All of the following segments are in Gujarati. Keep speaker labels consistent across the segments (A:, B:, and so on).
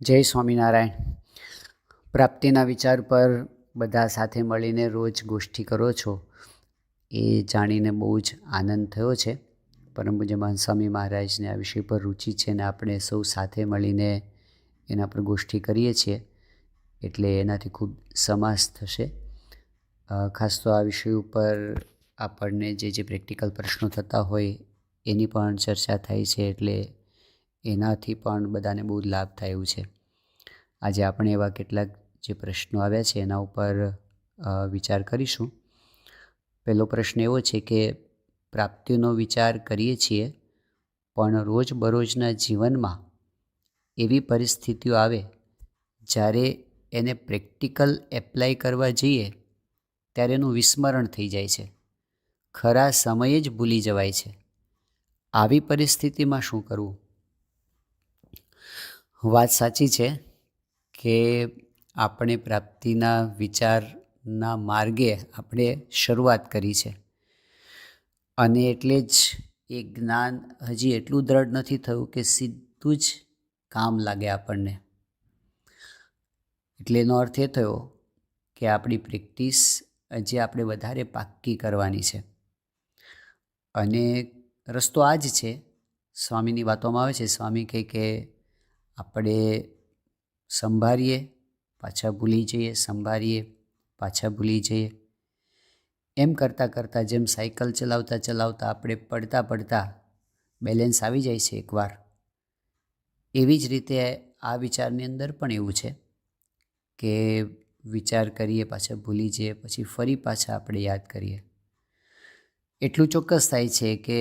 A: જય સ્વામિનારાયણ. પ્રાપ્તિના વિચાર પર બધા સાથે મળીને રોજ ગોષ્ઠી કરો છો એ જાણીને બહુ જ આનંદ થયો છે. પરમ પૂજ્ય મહંત સ્વામી મહારાજને આ વિષય પર રુચિ છે ને આપણે સૌ સાથે મળીને એના પર ગોષ્ઠી કરીએ છીએ એટલે એનાથી ખૂબ સમાસ થશે. ખાસ તો આ વિષય ઉપર આપણને જે પ્રેક્ટિકલ પ્રશ્નો થતા હોય એની પણ ચર્ચા થાય છે એટલે એનાથી પણ બધાને બહુ જ લાભ થાય એવું છે. આજે આપણે એવા કેટલાક જે પ્રશ્નો આવ્યા છે એના ઉપર વિચાર કરીશું. પહેલો પ્રશ્ન એવો છે કે પ્રાપ્તિનો વિચાર કરીએ છીએ પણ રોજબરોજના જીવનમાં એવી પરિસ્થિતિઓ આવે જ્યારે એને પ્રેક્ટિકલ એપ્લાય કરવા જઈએ ત્યારે એનું વિસ્મરણ થઈ જાય છે, ખરા સમયે જ ભૂલી જવાય છે. આવી પરિસ્થિતિમાં શું કરવું? વાત સાચી છે કે આપણે પ્રાપ્તિના વિચારના માર્ગે આપણે શરૂઆત કરી છે અને એટલે જ એ જ્ઞાન હજી એટલું દ્રઢ નથી થયું કે સીધું જ કામ લાગે આપણને. એટલે એનો અર્થ એ થયો કે આપણી પ્રેક્ટિસ હજી આપણે વધારે પાક્કી કરવાની છે અને રસ્તો આ જ છે. સ્વામીની વાતોમાં આવે છે, સ્વામી કહે કે આપણે સંભાળીએ પાછા ભૂલી જઈએ, સંભાળીએ પાછા ભૂલી જઈએ. એમ કરતાં કરતાં જેમ સાયકલ ચલાવતા ચલાવતા આપણે પડતા બેલેન્સ આવી જાય છે એકવાર, એવી જ રીતે આ વિચારની અંદર પણ એવું છે કે વિચાર કરીએ પાછા ભૂલી જઈએ, પછી ફરી પાછા આપણે યાદ કરીએ. એટલું ચોક્કસ થાય છે કે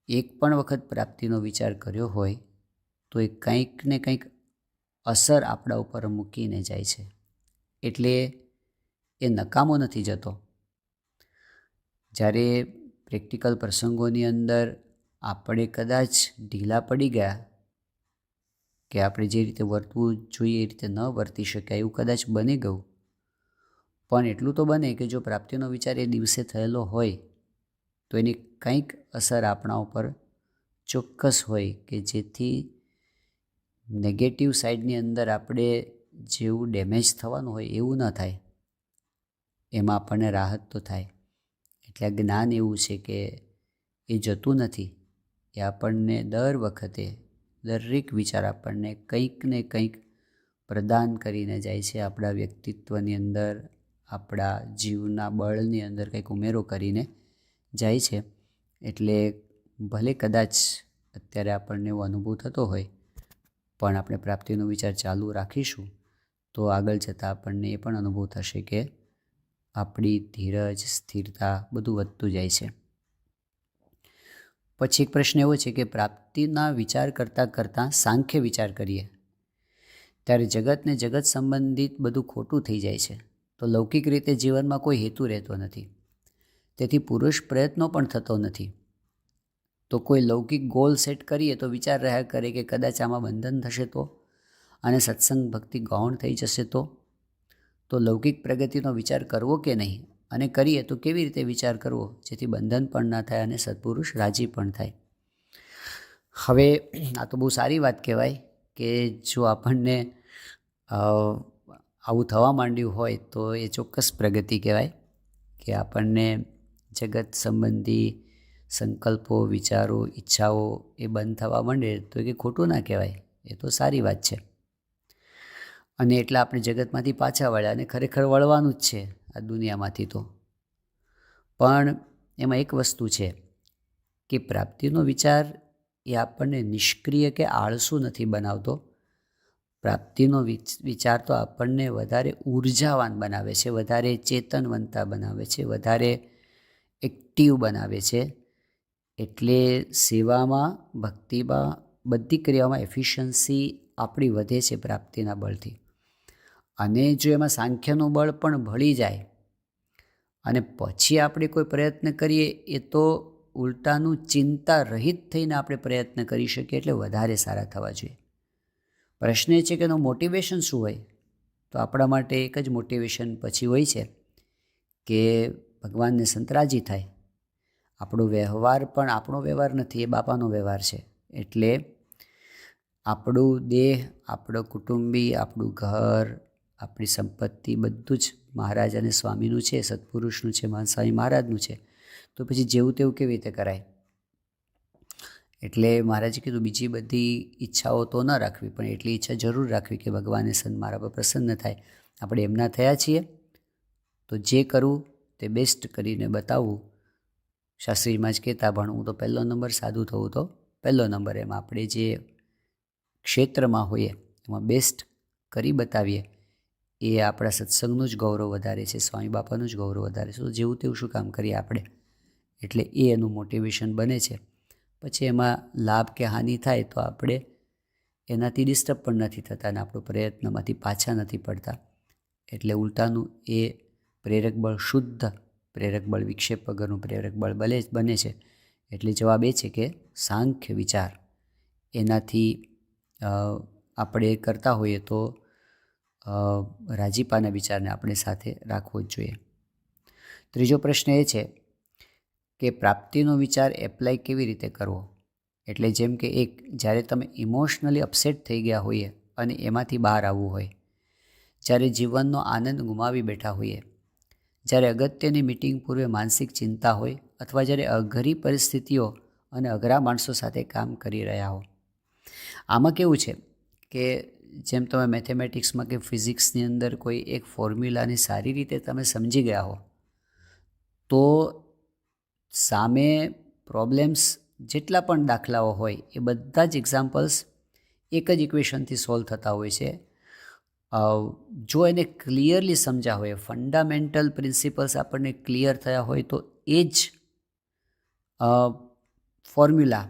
A: એક પણ વખત પ્રાપ્તિનો વિચાર કર્યો હોય તો એ કંઈક ને કંઈક અસર આપણા ઉપર મૂકીને જાય છે, એટલે એ નકામો નથી જતો. જ્યારે પ્રેક્ટિકલ પ્રસંગોની અંદર આપણે કદાચ ઢીલા પડી ગયા કે આપણે જે રીતે વર્તવું જોઈએ એ રીતે ન વર્તી શકાય એવું કદાચ બની ગયું, પણ એટલું તો બને કે જો પ્રાપ્તિનો વિચાર એ દિવસે થયેલો હોય તો એની કંઈક અસર આપણા ઉપર ચોક્કસ હોય કે જેથી નેગેટિવ સાઈડની અંદર આપણે જેવું ડેમેજ થવાનું હોય એવું ન થાય, એમાં આપણને રાહત તો થાય. એટલે આ જ્ઞાન એવું છે કે એ જતું નથી, એ આપણને દર વખતે દરેક વિચાર આપણને કંઈક ને કંઈક પ્રદાન કરીને જાય છે. આપણા વ્યક્તિત્વની અંદર, આપણા જીવના બળની અંદર કંઈક ઉમેરો કરીને જાય છે. એટલે ભલે કદાચ અત્યારે આપણને એવો અનુભવ થતો હોય પણ આપણે પ્રાપ્તિનો વિચાર ચાલુ રાખીશું તો આગળ જતાં આપણને એ પણ અનુભવ થશે કે આપણી ધીરજ, સ્થિરતા બધું વધતું જાય છે. પછી એક પ્રશ્ન એવો છે કે પ્રાપ્તિના વિચાર કરતાં કરતાં સાંખ્ય વિચાર કરીએ ત્યારે જગતને જગત સંબંધિત બધું ખોટું થઈ જાય છે, તો લૌકિક રીતે જીવનમાં કોઈ હેતુ રહેતો નથી, તેથી પુરુષ પ્રયત્નો પણ થતો નથી. તો કોઈ લૌકિક ગોલ સેટ કરીએ તો વિચાર રહ્યા કરે કે કદાચ આમાં બંધન થશે તો, અને સત્સંગ ભક્તિ ગૌણ થઈ જશે તો લૌકિક પ્રગતિનો વિચાર કરવો કે નહીં, અને કરીએ તો કેવી રીતે વિચાર કરવો જેથી બંધન પણ ના થાય અને સત્પુરુષ રાજી પણ થાય. હવે આ તો બહુ સારી વાત કહેવાય કે જો આપણને આવું થવા માંડ્યું હોય તો એ ચોક્કસ પ્રગતિ કહેવાય કે આપણને જગત સંબંધી સંકલ્પો, વિચારો, ઈચ્છાઓ એ બંધ થવા માંડે તો એ ખોટું ના કહેવાય, એ તો સારી વાત છે. અને એટલે આપણે જગતમાંથી પાછા વળ્યા, અને ખરેખર વળવાનું જ છે આ દુનિયામાંથી તો. પણ એમાં એક વસ્તુ છે કે પ્રાપ્તિનો વિચાર એ આપણને નિષ્ક્રિય કે આળસુ નથી બનાવતો. પ્રાપ્તિનો વિચાર તો આપણને વધારે ઉર્જાવાન બનાવે છે, વધારે ચેતનવંતા બનાવે છે, વધારે એક્ટિવ બનાવે છે. એટલે સેવામાં, ભક્તિમાં, બધી ક્રિયાઓમાં એફિશિયન્સી આપણી વધે છે પ્રાપ્તિના બળથી. અને જો એમાં સાંખ્યનું બળ પણ ભળી જાય અને પછી આપણે કોઈ પ્રયત્ન કરીએ એ તો ઉલટાનું ચિંતા રહિત થઈને આપણે પ્રયત્ન કરી શકીએ, એટલે વધારે સારા થવા જોઈએ. પ્રશ્ન એ છે કે એનું મોટિવેશન શું હોય? તો આપણા માટે એક જ મોટિવેશન પછી હોય છે કે ભગવાનને સંતરાજી થાય. આપણો વ્યવહાર પણ આપણો વ્યવહાર નથી, એ બાપાનો વ્યવહાર છે. એટલે આપણું દેહ, આપણો કુટુંબી, આપણું ઘર, આપણી સંપત્તિ બધું જ મહારાજ અને સ્વામીનું છે, સત્પુરુષનું છે, મહાન સ્વામી મહારાજનું છે. તો પછી જેવું તેવું કેવી રીતે કરાય? એટલે મહારાજે કીધું બીજી બધી ઈચ્છાઓ તો ન રાખવી, પણ એટલી ઈચ્છા જરૂર રાખવી કે ભગવાન સંત મારા પર પ્રસન્ન થાય. આપણે એમના થયા છીએ તો જે કરવું તે બેસ્ટ કરીને બતાવવું. શાસ્ત્રીમાં જ કહેતા, ભણવું તો પહેલો નંબર, સાધુ થવું તો પહેલો નંબર. એમાં આપણે જે ક્ષેત્રમાં હોઈએ એમાં બેસ્ટ કરી બતાવીએ એ આપણા સત્સંગનું જ ગૌરવ વધારે છે, સ્વામી બાપાનું જ ગૌરવ વધારે છે. તો જેવું તેવું શું કામ કરીએ આપણે? એટલે એ એનું મોટિવેશન બને છે. પછી એમાં લાભ કે હાનિ થાય તો આપણે એનાથી ડિસ્ટર્બ પણ નથી થતા અને આપણો પ્રયત્નમાંથી પાછા નથી પડતા. એટલે ઉલટાનું એ પ્રેરક બળ, શુદ્ધ પ્રેરક બળ, વિક્ષેપ વગરનું પ્રેરક બળ બને છે. એટલે જવાબ એ છે કે સાંખ્ય વિચાર એનાથી આપણે કરતા હોઈએ તો રાજીપાના વિચારને આપણે સાથે રાખવો જ જોઈએ. ત્રીજો પ્રશ્ન એ છે કે પ્રાપ્તિનો વિચાર એપ્લાય કેવી રીતે કરવો? એટલે જેમ કે જ્યારે તમે ઇમોશનલી અપસેટ થઈ ગયા હોઈએ અને એમાંથી બહાર આવવું હોય, જ્યારે જીવનનો આનંદ ગુમાવી બેઠા હોઈએ, જ્યારે અગત્યની મિટિંગ પૂર્વે માનસિક ચિંતા હોય, અથવા જ્યારે અઘરી પરિસ્થિતિઓ અને અઘરા માણસો સાથે કામ કરી રહ્યા હો. આમાં કેવું છે કે જેમ તમે મેથેમેટિક્સમાં કે ફિઝિક્સની અંદર કોઈ એક ફોર્મ્યુલાને સારી રીતે તમે સમજી ગયા હો તો સામે પ્રોબ્લેમ્સ જેટલા પણ દાખલાઓ હોય એ બધા જ એક્ઝામ્પલ્સ એક જ ઇક્વેશનથી સોલ્વ થતા હોય છે. જો એને ક્લિયરલી સમજ્યા હોય, ફંડામેન્ટલ પ્રિન્સિપલ્સ આપણને ક્લિયર થયા હોય તો એ જ ફોર્મ્યુલા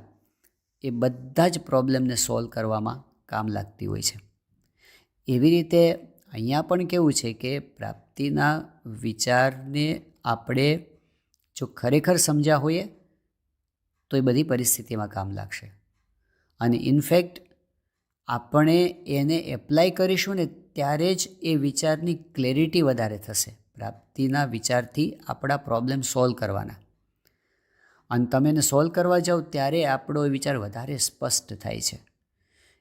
A: એ બધા જ પ્રોબ્લેમને સોલ્વ કરવામાં કામ લાગતી હોય છે. એવી રીતે અહીંયા પણ કેવું છે કે પ્રાપ્તિના વિચારને આપણે જો ખરેખર સમજ્યા હોઈએ તો એ બધી પરિસ્થિતિમાં કામ લાગશે. અને ઇનફેક્ટ આપણે એને એપ્લાય કરીશું ને ત્યારે જ એ વિચારની ક્લેરિટી વધારે થશે. પ્રાપ્તિના વિચારથી આપણા પ્રોબ્લેમ સોલ્વ કરવાના, અને તમે એને સોલ્વ કરવા જાઓ ત્યારે આપણો વિચાર વધારે સ્પષ્ટ થાય છે.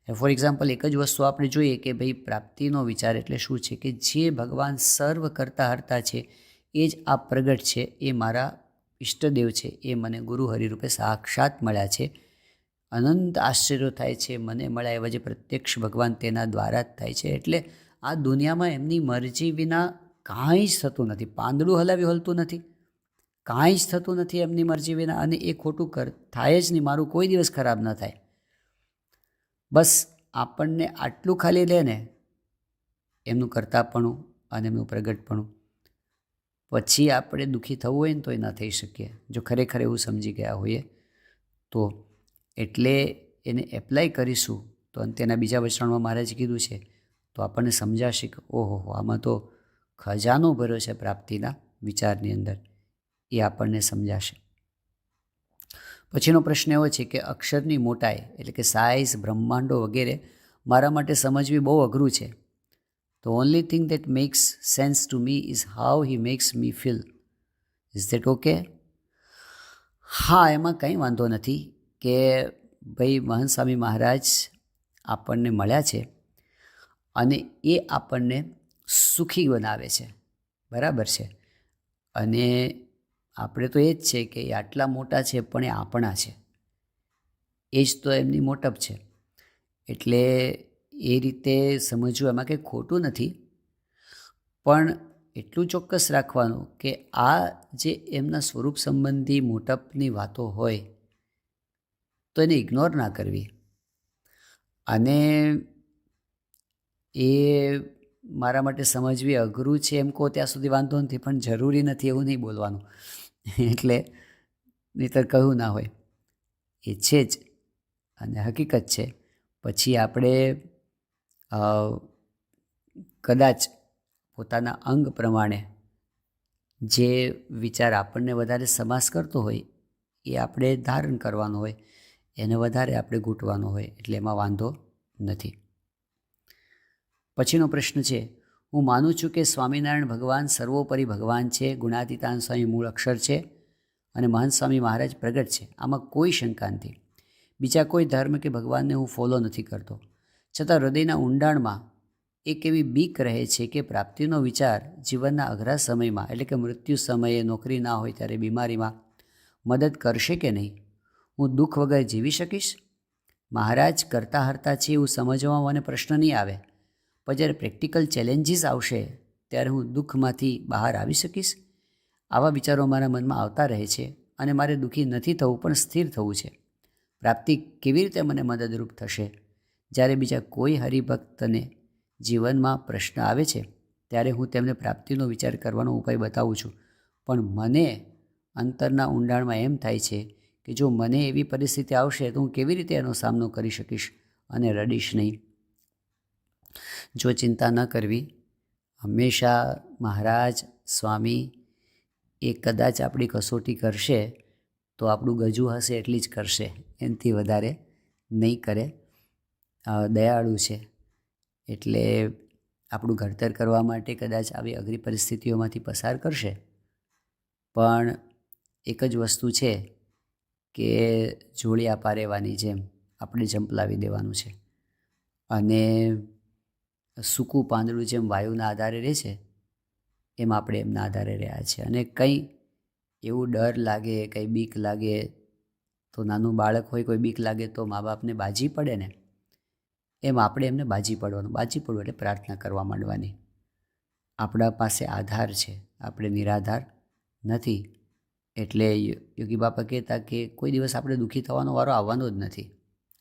A: ફોર એક્ઝામ્પલ, એક જ વસ્તુ આપણે જોઈએ કે ભાઈ પ્રાપ્તિનો વિચાર એટલે શું છે કે જે ભગવાન સર્વ કરતા હરતા છે એ જ આ પ્રગટ છે, એ મારા ઈષ્ટદેવ છે, એ મને ગુરુ હરિરૂપે સાક્ષાત મળ્યા છે. અનંત આશ્ચર્યો થાય છે મને મળ્યા એવા જે પ્રત્યક્ષ ભગવાન તેના દ્વારા જ થાય છે. એટલે આ દુનિયામાં એમની મરજી વિના કાંઈ જ થતું નથી. પાંદડું હલાવી હલતું નથી, કાંઈ જ થતું નથી એમની મરજી વિના, અને એ ખોટું થાય જ નહીં. મારું કોઈ દિવસ ખરાબ ન થાય. બસ આપણને આટલું ખાલી લે ને, એમનું કરતાપણું અને એમનું પ્રગટપણું, પછી આપણે દુઃખી થવું હોય ને તો એ ન થઈ શકીએ જો ખરેખર એવું સમજી ગયા હોઈએ તો. એટલે એને એપ્લાય કરીશું તો અંતેના બીજા વચનામાં મહારાજે કીધું છે તો આપણને સમજાશે કે ઓહો, આમાં તો ખજાનો ભર્યો છે પ્રાપ્તિના વિચારની અંદર, એ આપણને સમજાશે. પછીનો પ્રશ્ન એવો છે કે અક્ષરની મોટાઈ એટલે કે સાઇઝ, બ્રહ્માંડો વગેરે મારા માટે સમજવી બહુ અઘરું છે. The only thing that makes sense to me is how he makes me feel. Is that okay? હા, એમાં કંઈ વાંધો નથી કે ભાઈ મહંત સ્વામી મહારાજ આપણને મળ્યા છે અને એ આપણને સુખી બનાવે છે, બરાબર છે. અને આપણે તો એ જ છે કે એ આટલા મોટા છે પણ એ આપણા છે, એ જ તો એમની મોટપ છે. એટલે એ રીતે સમજવું એમાં કંઈ ખોટું નથી, પણ એટલું ચોક્કસ રાખવાનું કે આ જે એમના સ્વરૂપ સંબંધી મોટપની વાતો હોય તો એને ઇગ્નોર ના કરવી. અને એ મારા માટે સમજવી અઘરું છે એમ કહો ત્યાં સુધી વાંધો નથી, પણ જરૂરી નથી એવું નહીં બોલવાનું. એટલે નહીંતર કહ્યું ના હોય, એ છે જ અને હકીકત છે. પછી આપણે કદાચ પોતાના અંગ પ્રમાણે જે વિચાર આપણને વધારે સમાસ કરતો હોય એ આપણે ધારણ કરવાનો હોય, એને વધારે આપણે ઘૂંટવાનો હોય, એટલે એમાં વાંધો નથી. પછીનો પ્રશ્ન છે, હું માનું છું કે સ્વામિનારાયણ ભગવાન સર્વોપરી ભગવાન છે, ગુણાતીતાન સ્વામી મૂળ અક્ષર છે અને મહંત સ્વામી મહારાજ પ્રગટ છે, આમાં કોઈ શંકા નથી. બીજા કોઈ ધર્મ કે ભગવાનને હું ફોલો નથી કરતો, છતાં હૃદયના ઊંડાણમાં એક એવી બીક રહે છે કે પ્રાપ્તિનો વિચાર જીવનના અઘરા સમયમાં, એટલે કે મૃત્યુ સમયે, નોકરી ના હોય ત્યારે, બીમારીમાં મદદ કરશે કે નહીં? હું દુઃખ વગર જીવી શકીશ? મહારાજ કરતા હરતા છે એવું સમજવામાં મને પ્રશ્ન નહીં આવે, પણ જ્યારે પ્રેક્ટિકલ ચેલેન્જીસ આવશે ત્યારે હું દુઃખમાંથી બહાર આવી શકીશ? આવા વિચારો મારા મનમાં આવતા રહે છે અને મારે દુઃખી નથી થવું પણ સ્થિર થવું છે. પ્રાપ્તિ કેવી રીતે મને મદદરૂપ થશે? જ્યારે બીજા કોઈ હરિભક્તને જીવનમાં પ્રશ્ન આવે છે ત્યારે હું તેમને પ્રાપ્તિનો વિચાર કરવાનો ઉપાય બતાવું છું, પણ મને અંતરના ઊંડાણમાં એમ થાય છે કે જો મને એવી પરિસ્થિતિ આવશે તો હું કેવી રીતે એનો સામનો કરી શકીશ અને રડીશ નહીં. જો ચિંતા ન કરવી, હંમેશા મહારાજ, સ્વામી એ કદાચ આપણી કસોટી કરશે તો આપણું ગજું હશે એટલી જ કરશે, એનાથી વધારે નહીં કરે. દયાળુ છે એટલે આપણું ઘડતર કરવા માટે કદાચ આવી અઘરી પરિસ્થિતિઓમાંથી પસાર કરશે, પણ એક જ વસ્તુ છે કે જોડિયા પારેવાની જેમ આપણે ઝંપલાવી દેવાનું છે અને સૂકું પાંદડું જેમ વાયુના આધારે રહે છે એમ આપણે એમના આધારે રહ્યા છે. અને કંઈ એવું ડર લાગે, કંઈ બીક લાગે તો નાનું બાળક હોય, કોઈ બીક લાગે તો મા બાપને બાજી પડે ને, એમ આપણે એમને બાજી પડવાનું. બાજી પડવું એટલે પ્રાર્થના કરવા માંડવાની. આપણા પાસે આધાર છે, આપણે નિરાધાર નથી. એટલે યોગી બાપા કહેતા કે કોઈ દિવસ આપણે દુઃખી થવાનો વારો આવવાનો જ નથી.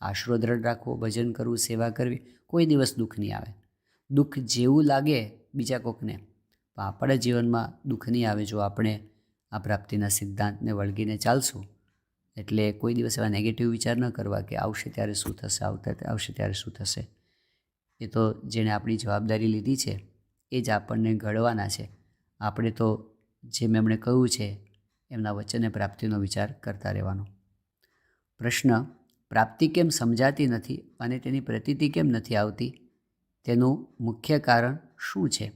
A: આશરો દ્રઢ રાખવો, ભજન કરવું, સેવા કરવી, કોઈ દિવસ દુઃખ નહીં આવે. દુઃખ જેવું લાગે બીજા કોકને, પણ આપણા જીવનમાં દુઃખ નહીં આવે જો આપણે આ પ્રાપ્તિના સિદ્ધાંતને વળગીને ચાલશું. એટલે કોઈ દિવસ એવા નેગેટિવ વિચાર ન કરવા કે આવશે ત્યારે શું થશે, આવશે ત્યારે શું થશે. એ તો જેણે આપણી જવાબદારી લીધી છે એ જ આપણને ઘડવાના છે. આપણે તો જેમ એમણે કહ્યું છે એમના વચને પ્રાપ્તિનો વિચાર કરતા રહેવાનો. પ્રશ્ન: પ્રાપ્તિ કેમ સમજાતી નથી અને તેની પ્રતીતિ કેમ નથી આવતી? તેનું મુખ્ય કારણ શું છે?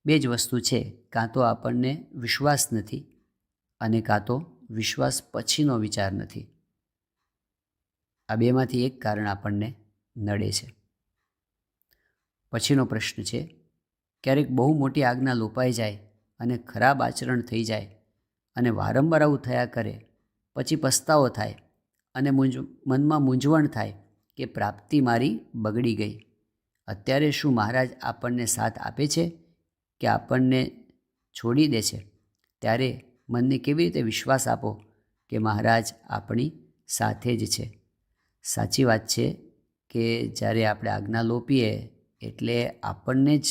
A: બે જ વસ્તુ છે, કાં તો આપણને વિશ્વાસ નથી અને કાં તો વિશ્વાસ પછીનો વિચાર નથી. આ બેમાંથી એક કારણ આપણને નડે છે. પછીનો પ્રશ્ન છે, ક્યારેક બહુ મોટી આજ્ઞા લોપાઈ જાય અને ખરાબ આચરણ થઈ જાય અને વારંવાર આવું થયા કરે, પછી પસ્તાવો થાય અને મનમાં મૂંઝવણ થાય કે પ્રાપ્તિ મારી બગડી ગઈ. અત્યારે શું મહારાજ આપણને સાથ આપે છે કે આપણને છોડી દે છે? ત્યારે મનને કેવી રીતે વિશ્વાસ આપો કે મહારાજ આપણી સાથે જ છે? સાચી વાત છે કે જ્યારે આપણે આજ્ઞા લોપીએ એટલે આપણને જ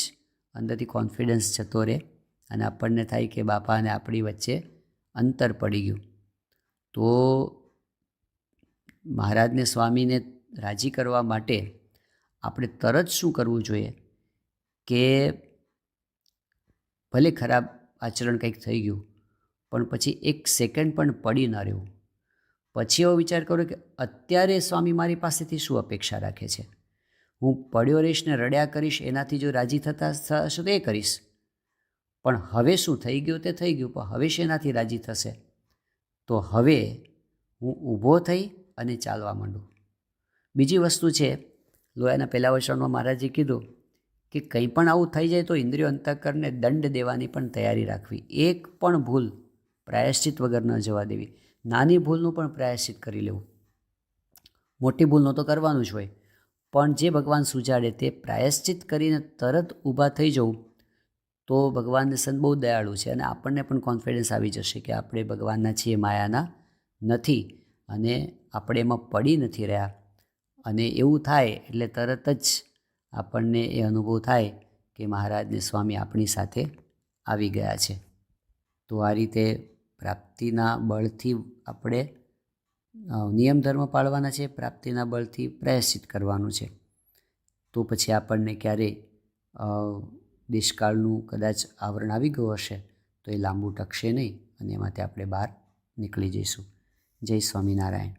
A: અંદરથી કોન્ફિડન્સ જતો રહે અને આપણને થાય કે બાપા અને આપણી વચ્ચે અંતર પડી ગયું. તો મહારાજને, સ્વામીને રાજી કરવા માટે આપણે તરત શું કરવું જોઈએ કે ભલે ખરાબ આચરણ કંઈક થઈ ગયું પણ પછી એક સેકન્ડ પણ પડી ન રહેવું. પછી એવો વિચાર કરો કે અત્યારે સ્વામી મારી પાસેથી શું અપેક્ષા રાખે છે? હું પડ્યો રહીશ ને રડ્યા કરીશ, એનાથી જો રાજી થતા હશે તો એ કરીશ, પણ હવે શું થઈ ગયું તે થઈ ગયું, પણ હવે શેનાથી રાજી થશે? તો હવે હું ઊભો થઈ અને ચાલવા માંડું. બીજી વસ્તુ છે, લોયાના પહેલા વચનમાં મહારાજે કીધું કે કંઈ પણ આવું થઈ જાય તો ઇન્દ્રિયો અંતઃકરણને દંડ દેવાની પણ તૈયારી રાખવી. એક પણ ભૂલ પ્રાયશ્ચિત વગર ન જવા દેવી. નાની ભૂલનું પણ પ્રાયશ્ચિત કરી લેવું. મોટી ભૂલનું તો કરવાનું જ હોય, પણ જે ભગવાન સુજાડે તે પ્રાયશ્ચિત કરીને તરત ઊભા થઈ જવું તો ભગવાનને સંત બહુ દયાળુ છે અને આપણને પણ કોન્ફિડન્સ આવી જશે કે આપણે ભગવાનના છીએ, માયાના નથી અને આપણે એમાં પડી નથી રહ્યા. અને એવું થાય એટલે તરત જ આપણને એ અનુભવ થાય કે મહારાજને, સ્વામી આપણી સાથે આવી ગયા છે. તો આ રીતે પ્રાપ્તિના બળથી આપણે નિયમ ધર્મ પાળવાના છે, પ્રાપ્તિના બળથી પ્રાયશ્ચિત કરવાનું છે. તો પછી આપણને ક્યારેય દેશકાળનું કદાચ આવરણ આવી ગયું હશે તો એ લાંબુ ટકશે નહીં અને એમાંથી આપણે બહાર નીકળી જઈશું. જય સ્વામિનારાયણ.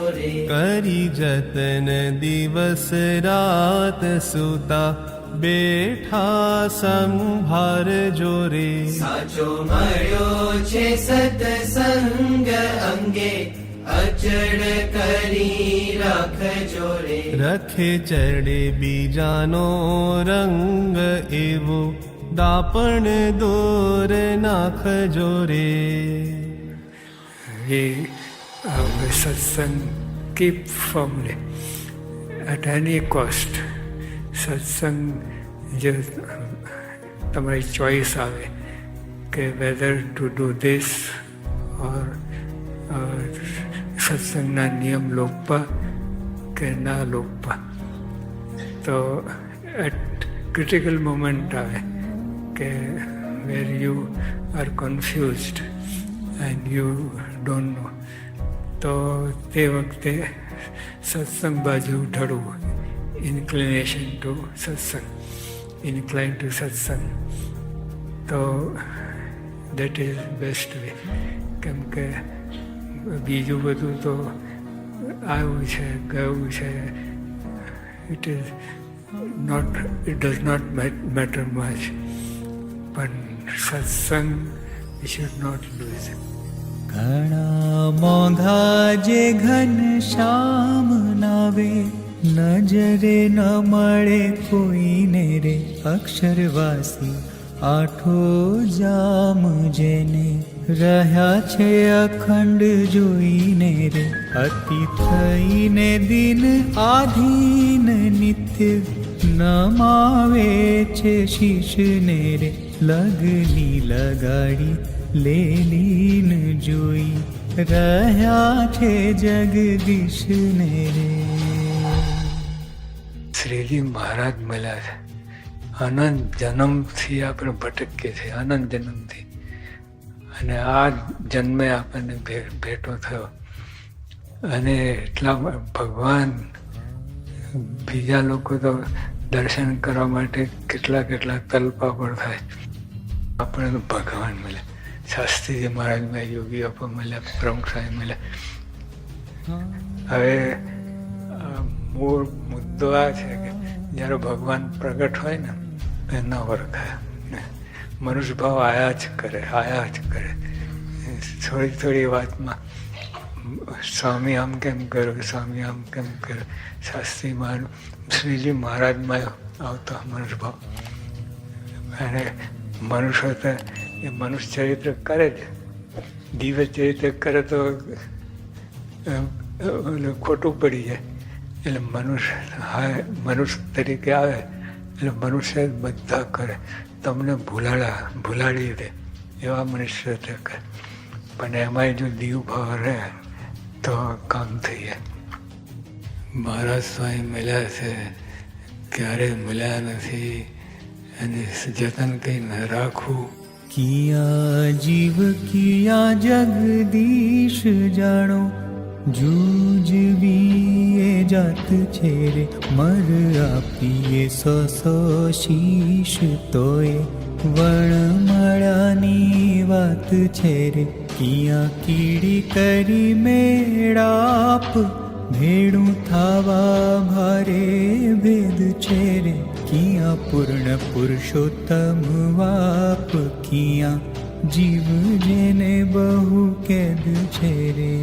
B: જોરે.
C: કરી જતન દિવસ રાત સુતા, બેઠા સંભાર જોરે.
B: સાચો મળ્યો છે સત્સંગ અંગે, અચળ કરી રાખજો રે.
C: રખે ચડે બીજાનો રંગ એવો, દાપણ દોર નાખજો રે.
D: We satsang keep firmly at any cost. સત્સંગ જે તમારી ચોઈસ આવે કે whether to do this or સત્સંગના નિયમ લોકપા કે ના લોકપા. તો એટ ક્રિટિકલ મોમેન્ટ આવે કે where you are confused and you don't know, તો તે વખતે સત્સંગ બાજુ ઢળવું, inclination to satsang, inclined to satsang. તો that is best way. કેમ કે બીજું બધું તો આવ્યું છે ગયું છે, it does not matter much, પણ સત્સંગ we should not lose.
E: ઘણા મોંઘા જે ઘન શ્યામ નાવે, નજરે ન મળે કોઈને રે. અક્ષરવાસી આઠો જામ જેને, રહ્યા છે અખંડ જોઈને રે. અતિ થઈને દિન આધીન નિત્ય, નમાવે છે શીશને રે. લગની લગાડી લેલીન જોઈ, રહ્યા છે જગદીશને રે.
D: શ્રીજી મહારાજ મળ્યા છે. અનંત જન્મથી આપણે ભટકીએ છીએ, અનંત જન્મથી, અને આ જન્મે આપણને ભેટો થયો. અને એટલા ભગવાન, બીજા લોકો તો દર્શન કરવા માટે કેટલા તલપા પણ થાય, આપણે તો ભગવાન મળ્યા. શાસ્ત્રીજી મહારાજ મળ્યા, યોગી બાપા મળ્યા, પ્રમુખ સાહેબ મળ્યા. હવે મૂળ મુદ્દો આ છે કે જ્યારે ભગવાન પ્રગટ હોય ને એના ઓળખાય, મનુષ્ય ભાવ આયા જ કરે. થોડી વાતમાં સ્વામી આમ કેમ કરો, સ્વામી આમ કેમ કરો. શાસ્ત્રી શ્રીજી મહારાજમાં આવતો મનુષ્ય ભાવ. અને મનુષ્ય તો એ મનુષ્ય ચરિત્ર કરે જ, દિવ્ય ચરિત્ર કરે તો ખોટું પડી જાય. એટલે મનુષ્ય તરીકે આવે એટલે મનુષ્ય બધા કરે, તમને ભૂલાડી દે એવા મનુષ્ય કરે. પણ એમાંય જો દીવ ભાવ રહે તો કામ થઈ જાય. મહારાજ સ્વામી મળ્યા છે, ક્યારે મળ્યા નથી, અને જતન કંઈ ન રાખવું.
E: કિયા જીવ કિયા જગદીશ જાણો, જૂજવી એ જાત છે રે. મર આપીએ સો શીશ તોય, વણમાળાની વાત છે રે. કિયા કીડી કરી મેળાપ, ભેડું થાવા ભારે ભેદ છે રે. કિયા પૂર્ણ પુરુષોત્તમ વાપ, કિયા જીવ જેને બહુ કેદ છે રે.